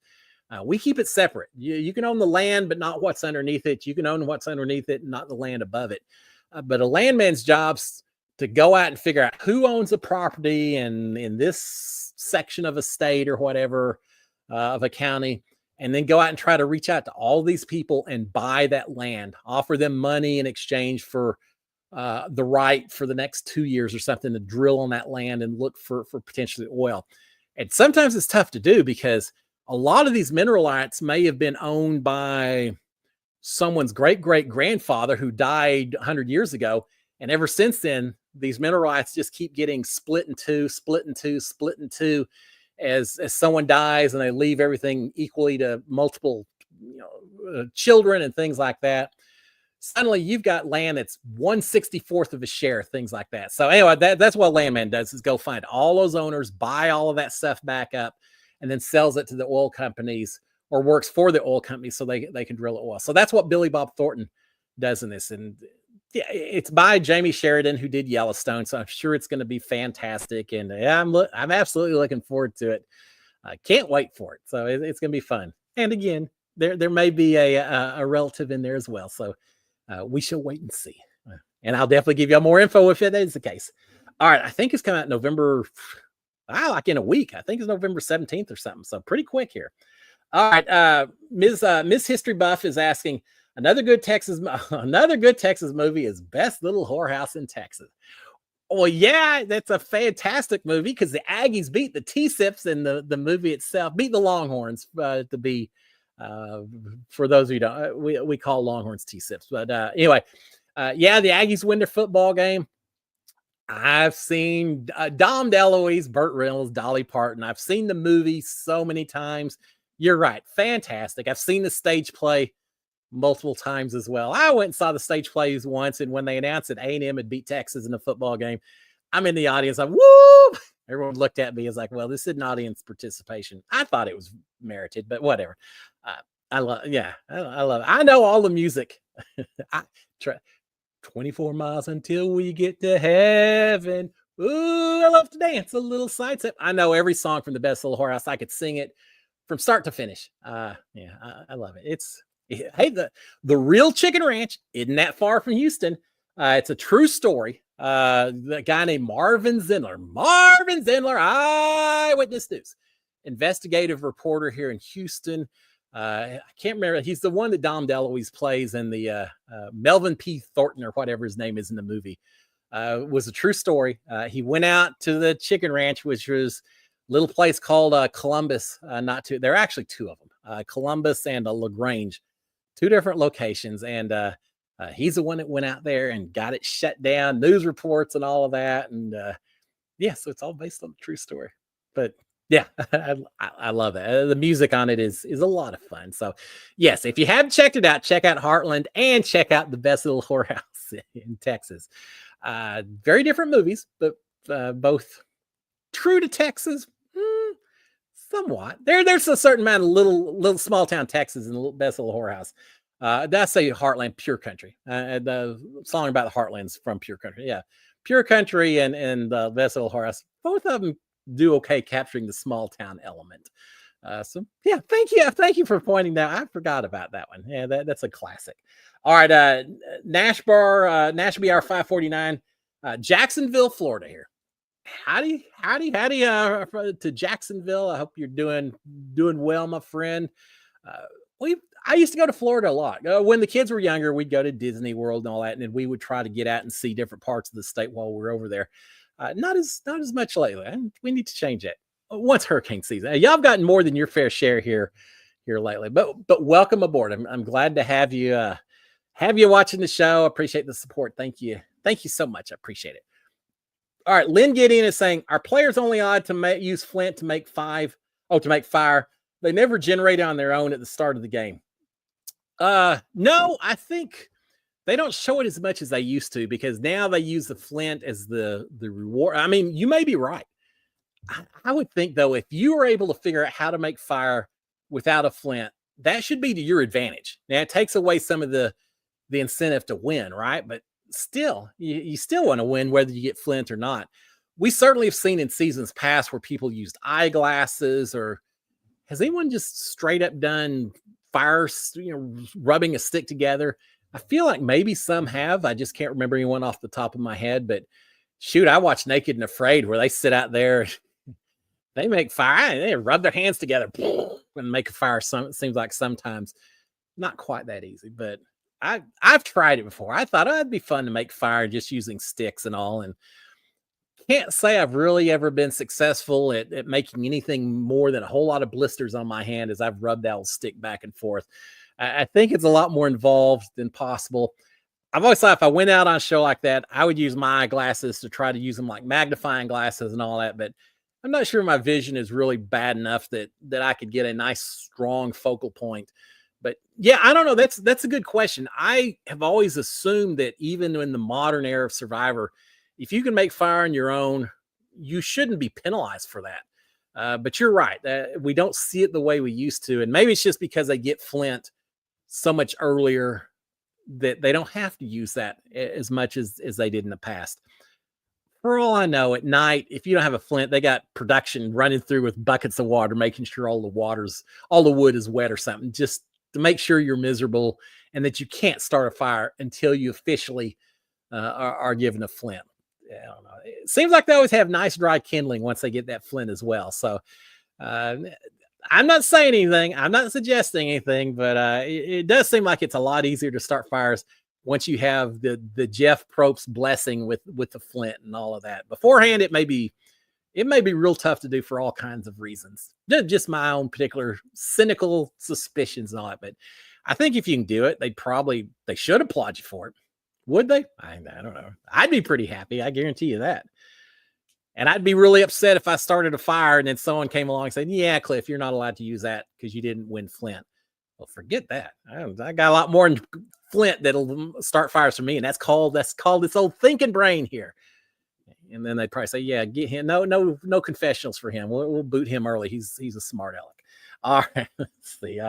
We keep it separate. You can own the land, but not what's underneath it. You can own what's underneath it, not the land above it. But a landman's job's to go out and figure out who owns the property and in this section of a state or whatever, of a county, and then go out and try to reach out to all these people and buy that land, offer them money in exchange for the right for the next 2 years or something to drill on that land and look for potentially oil. And sometimes it's tough to do because a lot of these mineral rights may have been owned by someone's great-great-grandfather who died 100 years ago. And ever since then, these mineral rights just keep getting split in two as someone dies and they leave everything equally to multiple children and things like that. Suddenly you've got land that's 1/64th of a share, things like that. So anyway, that's what landman does, is go find all those owners, buy all of that stuff back up, and then sells it to the oil companies or works for the oil companies so they can drill oil. So that's what Billy Bob Thornton does in this. And yeah, it's by Jamie Sheridan, who did Yellowstone. So I'm sure it's going to be fantastic. And yeah, I'm absolutely looking forward to it. I can't wait for it. So it's going to be fun. And again, there may be a relative in there as well. So we shall wait and see. And I'll definitely give you more info if that is the case. All right. I think it's coming out November, like in a week. I think it's November 17th or something. So pretty quick here. All right. Miss History Buff is asking, another good Texas movie is Best Little Whorehouse in Texas. Well, yeah, that's a fantastic movie because the Aggies beat the T-Sips in the movie itself, beat the Longhorns to be, for those who don't, we call Longhorns T-Sips. But anyway, yeah, the Aggies win their football game. I've seen Dom DeLuise, Burt Reynolds, Dolly Parton. I've seen the movie so many times. You're right. Fantastic. I've seen the stage play multiple times as well. I went and saw the stage plays once, and when they announced that A&M had beat Texas in a football game, I'm in the audience. I'm woo! Everyone looked at me as like, well, this is an audience participation. I thought it was merited, but whatever. I love it. I know all the music. 24 miles until we get to heaven. Ooh, I love to dance a little side step. I know every song from the Best Little Whorehouse. I could sing it from start to finish. I love it. Hey, the real Chicken Ranch isn't that far from Houston. It's a true story. The guy named Marvin Zindler, Eyewitness News, investigative reporter here in Houston. I can't remember. He's the one that Dom DeLuise plays in the Melvin P. Thornton or whatever his name is in the movie. Was a true story. He went out to the Chicken Ranch, which was a little place called Columbus. There are actually two of them, Columbus and LaGrange, two different locations. And he's the one that went out there and got it shut down, news reports and all of that. And yeah, so it's all based on the true story. But yeah, I love it. The music on it is a lot of fun. So yes, if you haven't checked it out, check out Heartland and check out the Best Little Whorehouse in Texas. Very different movies, but both true to Texas, somewhat. There's a certain amount of little small town Texas in the Best Little Whorehouse. That's say Heartland, Pure Country. The song about the Heartland's from Pure Country. Yeah, Pure Country and Best Little Whorehouse. Both of them do okay capturing the small town element. So yeah, thank you for pointing that. I forgot about that one. Yeah, that's a classic. All right, Nash BR 549, Jacksonville, Florida here. Howdy, to Jacksonville. I hope you're doing well, my friend. Uh, we I used to go to Florida a lot. When the kids were younger, we'd go to Disney World and all that, and then we would try to get out and see different parts of the state while we were over there. Not as much lately. And we need to change it. Once hurricane season, y'all have gotten more than your fair share here lately. But welcome aboard. I'm glad to have you watching the show. I appreciate the support. Thank you so much. I appreciate it. All right, Lynn Gideon is saying, are players only odd to use flint to make fire? They never generate on their own at the start of the game. No, I think they don't show it as much as they used to, because now they use the flint as the reward. I mean, you may be right. I would think, though, if you were able to figure out how to make fire without a flint, that should be to your advantage. Now, it takes away some of the incentive to win, right? But still, you still want to win whether you get flint or not. We certainly have seen in seasons past where people used eyeglasses, or has anyone just straight up done fire, rubbing a stick together? I feel like maybe some have. I just can't remember anyone off the top of my head. But shoot, I watched Naked and Afraid, where they sit out there, they make fire, they rub their hands together and make a fire. It seems like sometimes not quite that easy, but I've tried it before. I thought, it'd be fun to make fire just using sticks and all, and can't say I've really ever been successful at making anything more than a whole lot of blisters on my hand as I've rubbed that old stick back and forth. I think it's a lot more involved than possible. I've always thought if I went out on a show like that, I would use my eyeglasses to try to use them like magnifying glasses and all that, but I'm not sure my vision is really bad enough that I could get a nice, strong focal point. But yeah, I don't know. That's a good question. I have always assumed that even in the modern era of Survivor, if you can make fire on your own, you shouldn't be penalized for that. But you're right. We don't see it the way we used to. And maybe it's just because they get flint so much earlier that they don't have to use that as much as they did in the past. For all I know, at night, if you don't have a flint, they got production running through with buckets of water, making sure all the wood is wet or something, just to make sure you're miserable and that you can't start a fire until you officially are given a flint. I don't know. It seems like they always have nice dry kindling once they get that flint as well. So I'm not saying anything. I'm not suggesting anything, but it does seem like it's a lot easier to start fires once you have the Jeff Probst blessing with the flint and all of that. Beforehand, it may be real tough to do for all kinds of reasons. Just my own particular cynical suspicions and all that. But I think if you can do it, they should applaud you for it. Would they? I don't know. I'd be pretty happy. I guarantee you that. And I'd be really upset if I started a fire and then someone came along and said, yeah, Cliff, you're not allowed to use that because you didn't win flint. Well, forget that. I got a lot more than flint that'll start fires for me. And that's called this old thinking brain here. And then they'd probably say, yeah, get him. No confessionals for him. We'll boot him early. He's a smart aleck. All right. Let's see.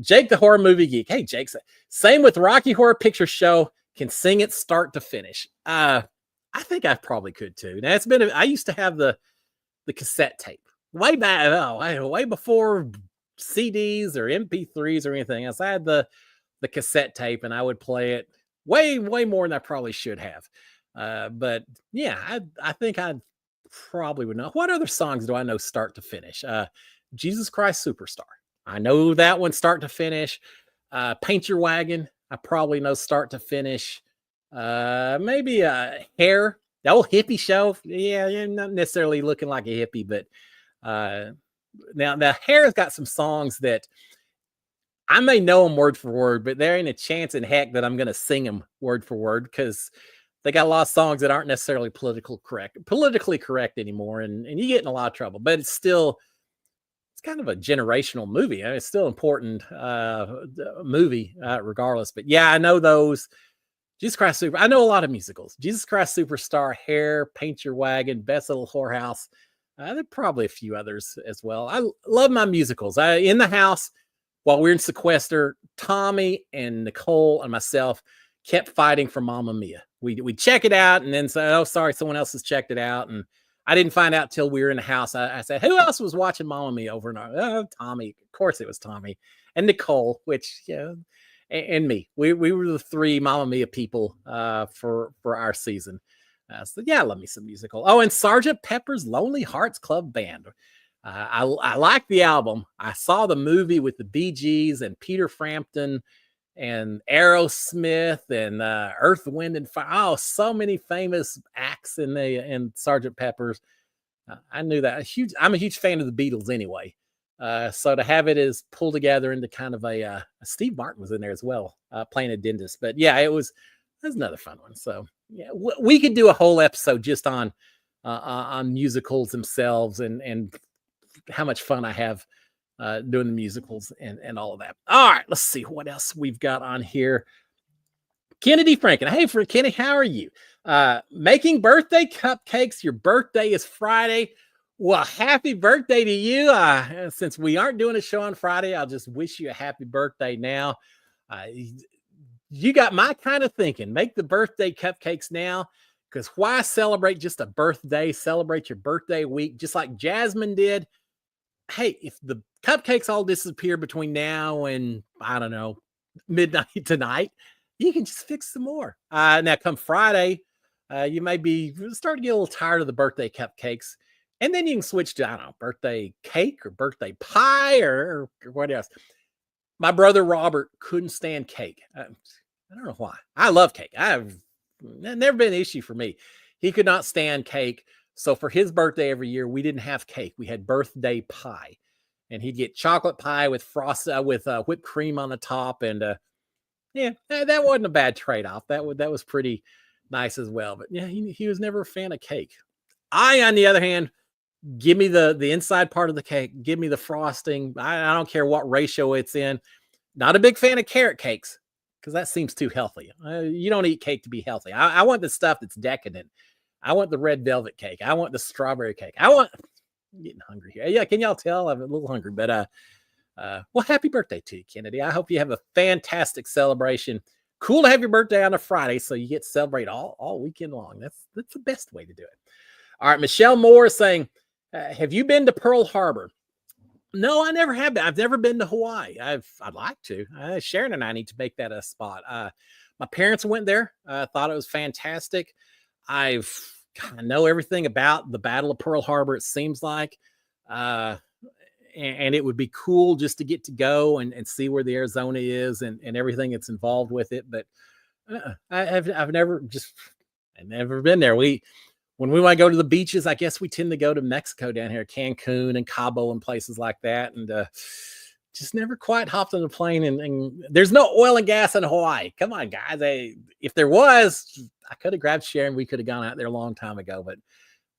Jake, the horror movie geek. Hey, Jake. Same with Rocky Horror Picture Show. Can sing it start to finish. I think I probably could too. Now I used to have the cassette tape way back, way before CDs or MP3s or anything else. I had the cassette tape and I would play it way more than I probably should have. But yeah, I think I probably would know. What other songs do I know start to finish? Jesus Christ Superstar. I know that one start to finish. Paint Your Wagon. I probably know start to finish. Maybe Hair. The old hippie show. Yeah, you're not necessarily looking like a hippie, but now Hair's got some songs that I may know them word for word, but there ain't a chance in heck that I'm going to sing them word for word because they got a lot of songs that aren't necessarily politically correct anymore, and you get in a lot of trouble. But it's kind of a generational movie. I mean, it's still important movie regardless. But yeah, I know those. Jesus Christ Super. I know a lot of musicals. Jesus Christ Superstar, Hair, Paint Your Wagon, Best Little Whorehouse. There are probably a few others as well. I love my musicals. In the house while we were in sequester, Tommy and Nicole and myself kept fighting for Mamma Mia. We check it out and then say, oh, sorry, someone else has checked it out. And I didn't find out till we were in the house. I said, who else was watching Mamma Mia over and over? Oh, Tommy. Of course it was Tommy. And Nicole, which, and me. We were the three Mamma Mia people for our season. So yeah, I love me some musical. Oh, and Sergeant Pepper's Lonely Hearts Club Band. I like the album. I saw the movie with the Bee Gees and Peter Frampton and Aerosmith and Earth, Wind, and Fire. Oh, so many famous acts in Sergeant Pepper's. I knew that. I'm a huge fan of the Beatles anyway. So to have it is pulled together into kind of a Steve Martin was in there as well, playing a dentist. But yeah, that's another fun one. So yeah, we could do a whole episode just on musicals themselves and how much fun I have doing the musicals and all of that. All right, let's see what else we've got on here. Kennedy Franken. Hey, for Kenny, how are you? Making birthday cupcakes. Your birthday is Friday. Well, happy birthday to you. Since we aren't doing a show on Friday, I'll just wish you a happy birthday now. You got my kind of thinking. Make the birthday cupcakes now, because why celebrate just a birthday? Celebrate your birthday week, just like Jasmine did. Hey, if the cupcakes all disappear between now and, I don't know, midnight tonight, you can just fix some more. Now, come Friday, you may be starting to get a little tired of the birthday cupcakes. And then you can switch to, I don't know, birthday cake or birthday pie or what else. My brother Robert couldn't stand cake. I don't know why. I love cake. I've never been an issue for me. He could not stand cake. So for his birthday every year, we didn't have cake. We had birthday pie. And he'd get chocolate pie with whipped cream on the top. And yeah, that wasn't a bad trade-off. That was pretty nice as well. But yeah, he was never a fan of cake. I, on the other hand, give me the inside part of the cake. Give me the frosting. I don't care what ratio it's in. Not a big fan of carrot cakes because that seems too healthy. You don't eat cake to be healthy. I want the stuff that's decadent. I want the red velvet cake. I want the strawberry cake. I'm getting hungry here. Yeah, can y'all tell? I'm a little hungry, but well, happy birthday to you, Kennedy. I hope you have a fantastic celebration. Cool to have your birthday on a Friday, so you get to celebrate all weekend long. That's the best way to do it. All right, Michelle Moore is saying, have you been to Pearl Harbor? No, I never have been. I've never been to Hawaii. I'd like to. Sharon and I need to make that a spot. My parents went there. Thought it was fantastic. I know everything about the Battle of Pearl Harbor, it seems like. And it would be cool just to get to go and see where the Arizona is and everything that's involved with it. But I've never been there. When we want to go to the beaches, I guess we tend to go to Mexico down here, Cancun and Cabo and places like that. And just never quite hopped on the plane. And there's no oil and gas in Hawaii. Come on, guys. If there was, I could have grabbed Sharon. We could have gone out there a long time ago. But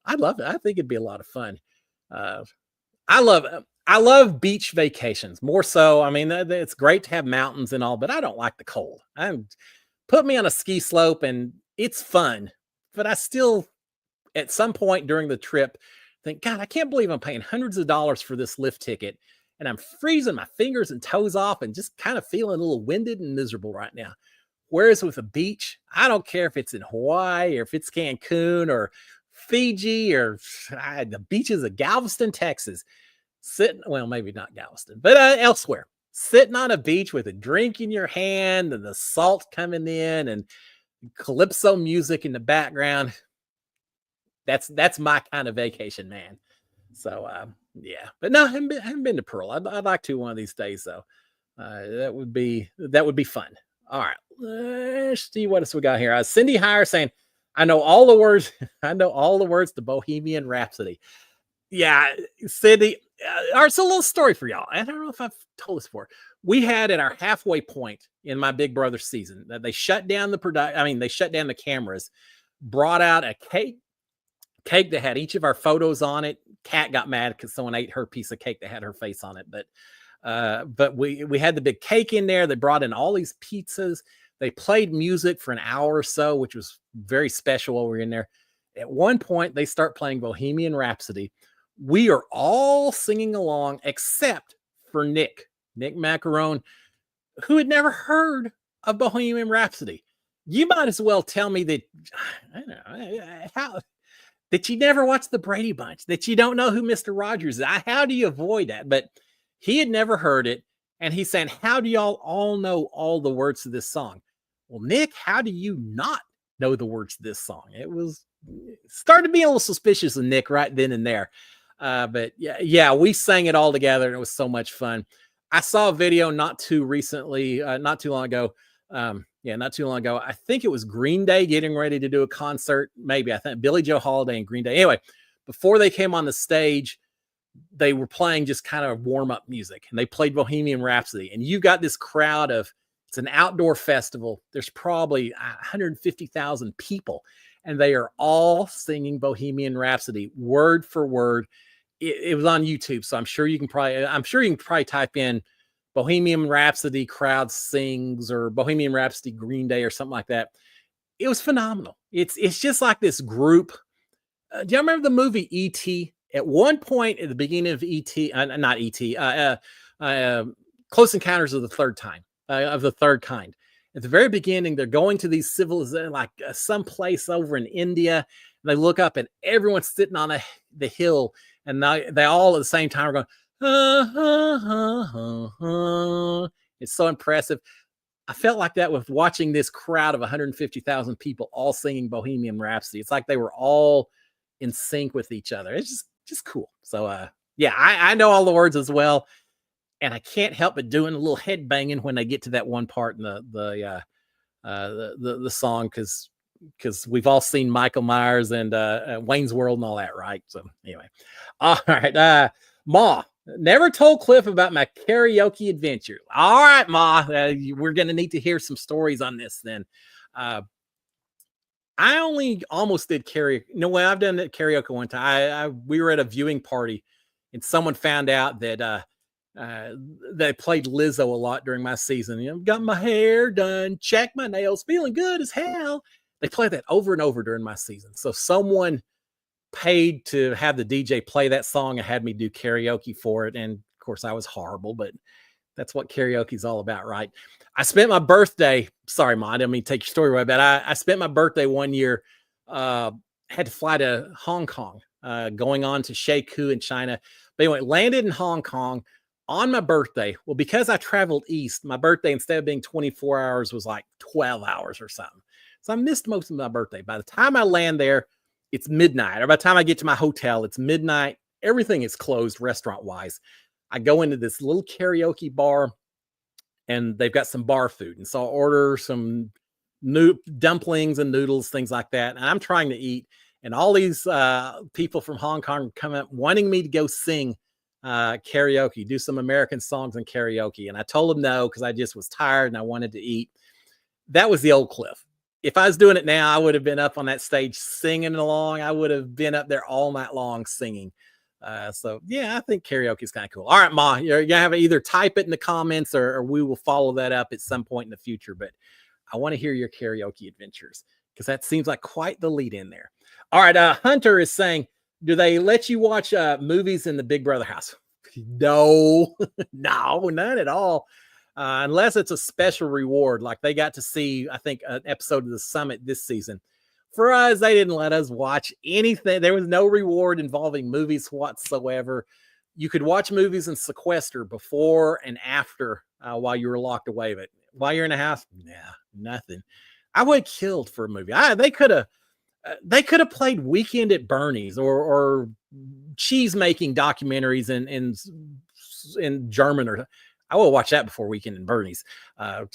I'd love it. I think it'd be a lot of fun. I love beach vacations more so. I mean, it's great to have mountains and all, but I don't like the cold. Put me on a ski slope and it's fun, but I still, at some point during the trip, think, God, I can't believe I'm paying hundreds of dollars for this lift ticket and I'm freezing my fingers and toes off and just kind of feeling a little winded and miserable right now. Whereas with a beach, I don't care if it's in Hawaii or if it's Cancun or Fiji or the beaches of Galveston, Texas, maybe not Galveston, but elsewhere, sitting on a beach with a drink in your hand and the salt coming in and calypso music in the background. That's my kind of vacation, man. So yeah, but no, I haven't been to Pearl. I'd like to one of these days though. That would be fun. All right, let's see what else we got here. Cindy Hire saying, I know all the words. I know all the words to Bohemian Rhapsody. Yeah, Cindy. All right, so a little story for y'all. I don't know if I've told this before. We had at our halfway point in my Big Brother season that they shut down the production. I mean, they shut down the cameras, brought out a cake that had each of our photos on it. Kat got mad because someone ate her piece of cake that had her face on it. But we had the big cake in there. They brought in all these pizzas. They played music for an hour or so, which was very special while we were in there. At one point, they start playing Bohemian Rhapsody. We are all singing along except for Nick Macarone, who had never heard of Bohemian Rhapsody. You might as well tell me that, I don't know, that you never watched the Brady Bunch, that you don't know who Mr. Rogers is. How do you avoid that? But he had never heard it. And he's saying, how do y'all all know all the words to this song? Well, Nick, how do you not know the words to this song? Started being a little suspicious of Nick right then and there. But yeah, we sang it all together and it was so much fun. I saw a video not too long ago. Not too long ago. I think it was Green Day getting ready to do a concert. Maybe I think Billy Joe Holiday and Green Day. Anyway, before they came on the stage, they were playing just kind of warm up music and they played Bohemian Rhapsody. And you got this crowd it's an outdoor festival. There's probably 150,000 people and they are all singing Bohemian Rhapsody word for word. It was on YouTube. So I'm sure you can probably type in Bohemian Rhapsody crowd sings or Bohemian Rhapsody Green Day or something like that. It was phenomenal. It's just like this group. Do you remember the movie E.T.? At one point at the beginning of E.T., not E.T., Close Encounters of the Third Kind. At the very beginning, they're going to these civilizations, like some place over in India. And they look up and everyone's sitting on the hill, and they all at the same time are going, it's so impressive. I felt like that with watching this crowd of 150,000 people all singing Bohemian Rhapsody. It's like they were all in sync with each other. It's just cool. So I know all the words as well, and I can't help but doing a little head banging when they get to that one part in the song, because we've all seen Michael Myers and Wayne's World and all that, right? So anyway, all right, Ma. Never told Cliff about my karaoke adventure. All right, Ma, we're going to need to hear some stories on this then. I only almost did karaoke. No way, I've done that karaoke one time. We were at a viewing party and someone found out that they played Lizzo a lot during my season. Got my hair done, checked my nails, feeling good as hell. They played that over and over during my season. So someone paid to have the DJ play that song and had me do karaoke for it. And of course I was horrible, but that's what karaoke is all about, right? I spent my birthday, sorry, Ma, I didn't mean to take your story away, but I spent my birthday one year, had to fly to Hong Kong, going on to Shekou in China. But anyway, landed in Hong Kong on my birthday. Well, because I traveled east, my birthday, instead of being 24 hours, was like 12 hours or something. So I missed most of my birthday. By the time I land there, it's midnight. Or by the time I get to my hotel, it's midnight. Everything is closed restaurant-wise. I go into this little karaoke bar, and they've got some bar food. And so I order some dumplings and noodles, things like that. And I'm trying to eat. And all these people from Hong Kong come up wanting me to go sing karaoke, do some American songs and karaoke. And I told them no, because I just was tired and I wanted to eat. That was the old Cliff. If I was doing it now, I would have been up on that stage singing along. I would have been up there all night long singing. So yeah, I think karaoke is kind of cool. All right, Ma, you're gonna have to either type it in the comments or we will follow that up at some point in the future. But I want to hear your karaoke adventures, because that seems like quite the lead in there. All right, Hunter is saying, do they let you watch movies in the Big Brother house? No, no, none at all. Unless it's a special reward, like they got to see, I think, an episode of The Summit this season. For us, they didn't let us watch anything. There was no reward involving movies whatsoever. You could watch movies in sequester before and after while you were locked away. But while you're in a house, nah, nothing. I would have killed for a movie. They could have played Weekend at Bernie's or cheese making documentaries in German, or I will watch that before Weekend at Bernie's. I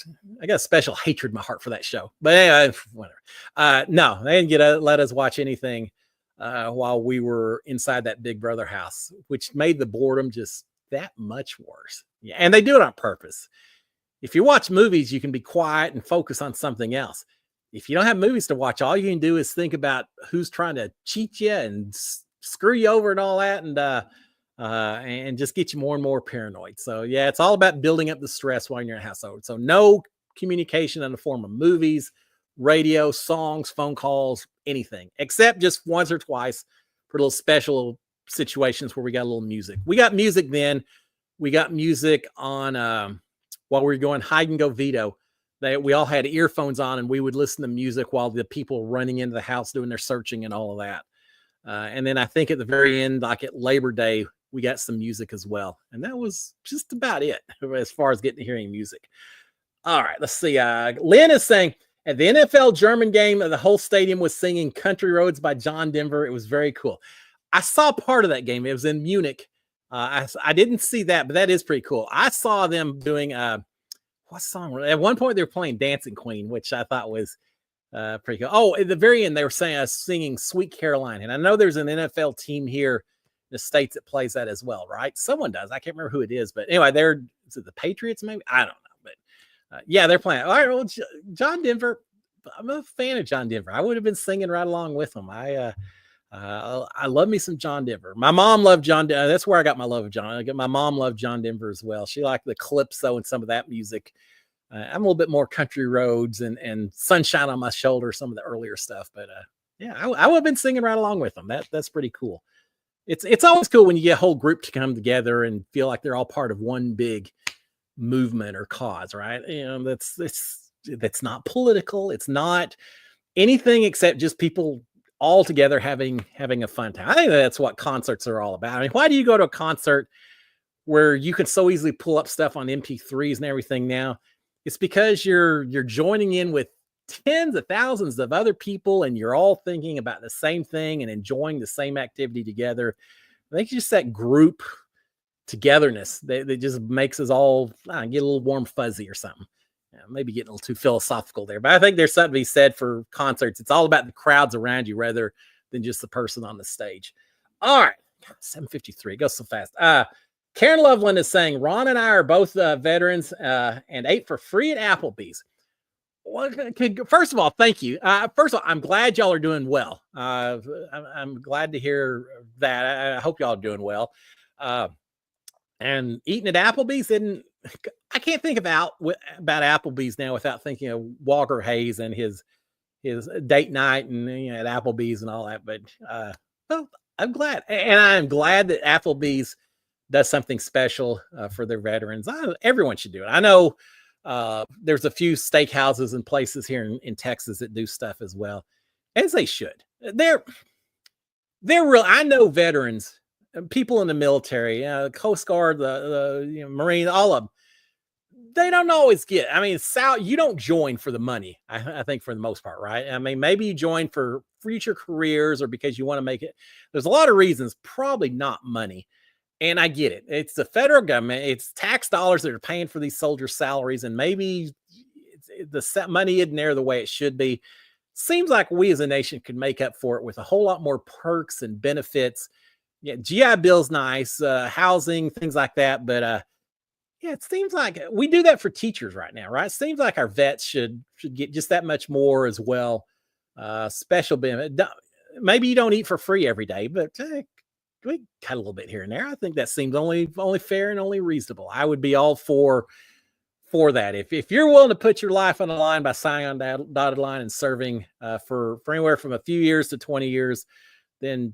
got a special hatred in my heart for that show. But anyway, whatever. No, they didn't let us watch anything while we were inside that Big Brother house, which made the boredom just that much worse. Yeah, and they do it on purpose. If you watch movies, you can be quiet and focus on something else. If you don't have movies to watch, all you can do is think about who's trying to cheat you and screw you over and all that, and just get you more and more paranoid. So yeah, it's all about building up the stress while you're in a household. So no communication in the form of movies, radio, songs, phone calls, anything, except just once or twice for little special situations where we got a little music. We got music then. We got music on while we were going hide and go veto. We all had earphones on and we would listen to music while the people running into the house doing their searching and all of that. And then I think at the very end, like at Labor Day, we got some music as well. And that was just about it as far as getting to hearing music. All right, let's see. Lynn is saying, at the NFL German game, the whole stadium was singing Country Roads by John Denver. It was very cool. I saw part of that game. It was in Munich. I didn't see that, but that is pretty cool. I saw them doing, what song? At one point, they were playing Dancing Queen, which I thought was pretty cool. Oh, at the very end, they were singing Sweet Caroline. And I know there's an NFL team here in the States that plays that as well, right? Someone does. I can't remember who it is. But anyway, is it the Patriots maybe? I don't know. But yeah, they're playing. All right, well, John Denver, I'm a fan of John Denver. I would have been singing right along with him. I love me some John Denver. My mom loved John. That's where I got my love of John. My mom loved John Denver as well. She liked the calypso and some of that music. I'm a little bit more Country Roads and Sunshine on My Shoulder, some of the earlier stuff. But yeah, I would have been singing right along with them. That's pretty cool. It's always cool when you get a whole group to come together and feel like they're all part of one big movement or cause, right? That's not political. It's not anything except just people all together having a fun time. I think that's what concerts are all about. I mean, why do you go to a concert where you can so easily pull up stuff on MP3s and everything now? It's because you're joining in with tens of thousands of other people and you're all thinking about the same thing and enjoying the same activity together. I think just that group togetherness that just makes us all get a little warm fuzzy or something. Maybe getting a little too philosophical there, but I think there's something to be said for concerts. It's all about the crowds around you rather than just the person on the stage. All right, 7:53. It goes so fast. Karen Loveland is saying, Ron and I are both veterans and ate for free at Applebee's. Well, first of all, thank you. First of all, I'm glad y'all are doing well. I'm glad to hear that. I hope y'all are doing well. And eating at Applebee's, I can't think about Applebee's now without thinking of Walker Hayes and his date night and at Applebee's and all that. But well, I'm glad, and I'm glad that Applebee's does something special for their veterans. Everyone should do it. I know there's a few steakhouses and places here in Texas that do stuff as well, as they should. They're real. I know veterans. People in the military, Coast Guard, the Marine, all of them, they don't always get. I mean, you don't join for the money. I think for the most part, right? I mean, maybe you join for future careers or because you want to make it. There's a lot of reasons, probably not money. And I get it. It's the federal government. It's tax dollars that are paying for these soldiers' salaries, and maybe the money isn't there the way it should be. Seems like we as a nation could make up for it with a whole lot more perks and benefits. Yeah, GI Bill's nice, housing, things like that. But yeah, it seems like we do that for teachers right now, right? It seems like our vets should get just that much more as well. Special benefit. Maybe you don't eat for free every day, but we cut a little bit here and there. I think that seems only fair and only reasonable. I would be all for that. If you're willing to put your life on the line by signing on that dotted line and serving for anywhere from a few years to 20 years, then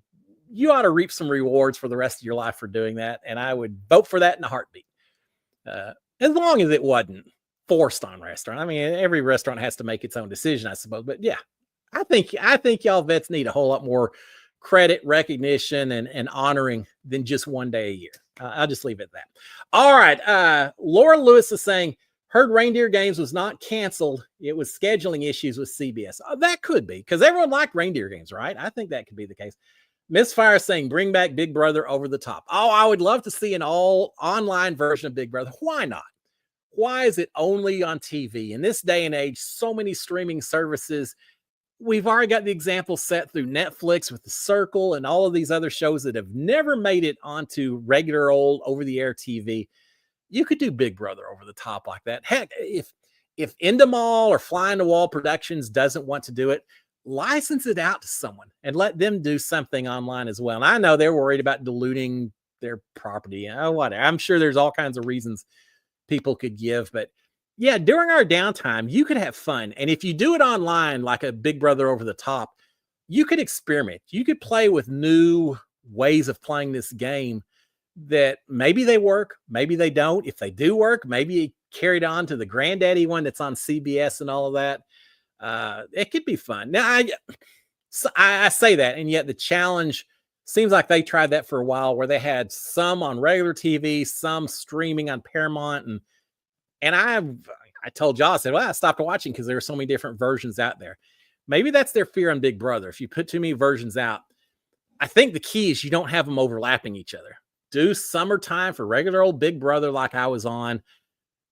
you ought to reap some rewards for the rest of your life for doing that. And I would vote for that in a heartbeat. As long as it wasn't forced on restaurant. I mean, every restaurant has to make its own decision, I suppose. But yeah, I think y'all vets need a whole lot more credit, recognition, and honoring than just one day a year. I'll just leave it at that. All right. Laura Lewis is saying, heard Reindeer Games was not canceled. It was scheduling issues with CBS. That could be because everyone liked Reindeer Games, right? I think that could be the case. Miss Fire saying, bring back Big Brother over the top. Oh, I would love to see an all online version of Big Brother. Why not? Why is it only on TV? In this day and age, so many streaming services. We've already got the example set through Netflix with The Circle and all of these other shows that have never made it onto regular old over-the-air TV. You could do Big Brother over the top like that. Heck, if Endemol or Fly on the Wall Productions doesn't want to do it, license it out to someone and let them do something online as well. And I know they're worried about diluting their property. Whatever. I'm sure there's all kinds of reasons people could give, but yeah, during our downtime, you could have fun. And if you do it online, like a Big Brother over the top, you could experiment. You could play with new ways of playing this game that maybe they work, maybe they don't. If they do work, maybe carried on to the granddaddy one that's on CBS and all of that. It could be fun. Now, So I say that, and yet the challenge seems like they tried that for a while, where they had some on regular TV, some streaming on Paramount, and I told y'all, I said, well, I stopped watching because there were so many different versions out there. Maybe that's their fear on Big Brother. If you put too many versions out, I think the key is you don't have them overlapping each other. Do summertime for regular old Big Brother like I was on.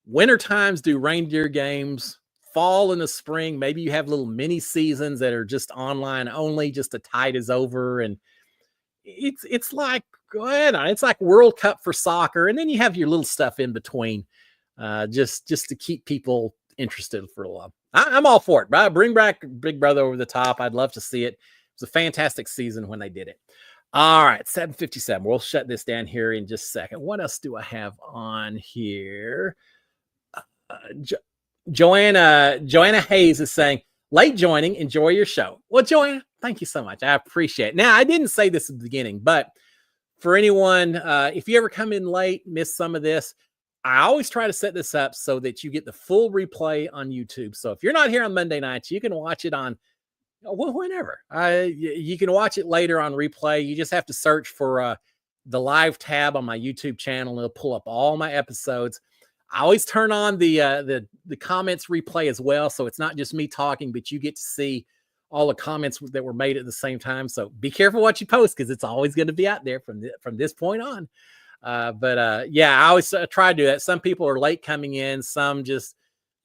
Winter times do reindeer games. Fall and the spring, maybe you have little mini seasons that are just online only, just the tide is over. And it's like, go ahead, it's like World Cup for soccer. And then you have your little stuff in between, just to keep people interested for a while. I'm all for it. Bring back Big Brother over the top. I'd love to see it. It was a fantastic season when they did it. All right, 7:57. We'll shut this down here in just a second. What else do I have on here? Joanna Hayes is saying, late joining, enjoy your show. Well, Joanna, thank you so much. I appreciate it. Now, I didn't say this at the beginning, but for anyone, if you ever come in late, miss some of this, I always try to set this up so that you get the full replay on YouTube. So if you're not here on Monday nights, you can watch it on whenever. You can watch it later on replay. You just have to search for the live tab on my YouTube channel, and it'll pull up all my episodes. I always turn on the comments replay as well, so it's not just me talking, but you get to see all the comments that were made at the same time. So be careful what you post, because it's always going to be out there from this point on. Yeah, I always try to do that. Some people are late coming in, some just,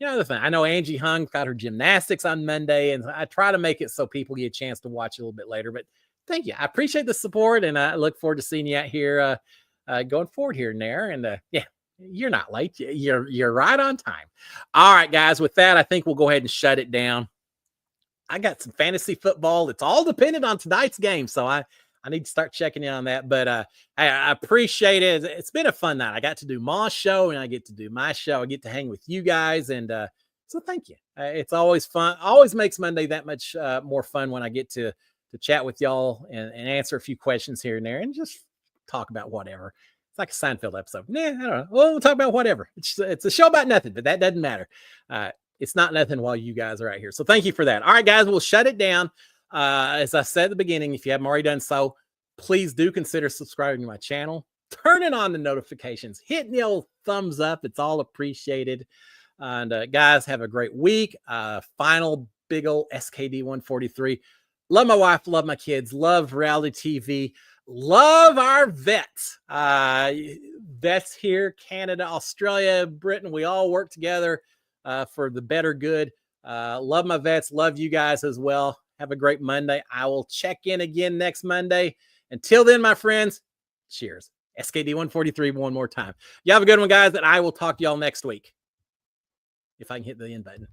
the thing. I know Angie Hung got her gymnastics on Monday, and I try to make it so people get a chance to watch a little bit later. But thank you. I appreciate the support, and I look forward to seeing you out here going forward here and there. And yeah, you're not late. You're right on time. All right, guys, with that, I think we'll go ahead and shut it down. I got some fantasy football. It's all dependent on tonight's game, so I need to start checking in on that. But I appreciate it. It's been a fun night. I got to do Ma's show, and I get to do my show. I get to hang with you guys, and so thank you. It's always fun. Always makes Monday that much more fun when I get to chat with y'all and answer a few questions here and there, and just talk about whatever. It's like a Seinfeld episode. Nah, I don't know. We'll talk about whatever. It's a show about nothing, but that doesn't matter. It's not nothing while you guys are out here. So thank you for that. All right, guys, we'll shut it down. As I said at the beginning, if you haven't already done so, please do consider subscribing to my channel, turning on the notifications, hitting the old thumbs up. It's all appreciated. And guys, have a great week. Final big old SKD 143. Love my wife, love my kids, love reality TV, love our vets. Vets here, Canada, Australia, Britain. We all work together for the better good. Love my vets, love you guys as well. Have a great Monday. I will check in again next Monday. Until then, my friends, cheers. SKD 143 one more time. You have a good one, guys, and I will talk to y'all next week. If I can hit the end button.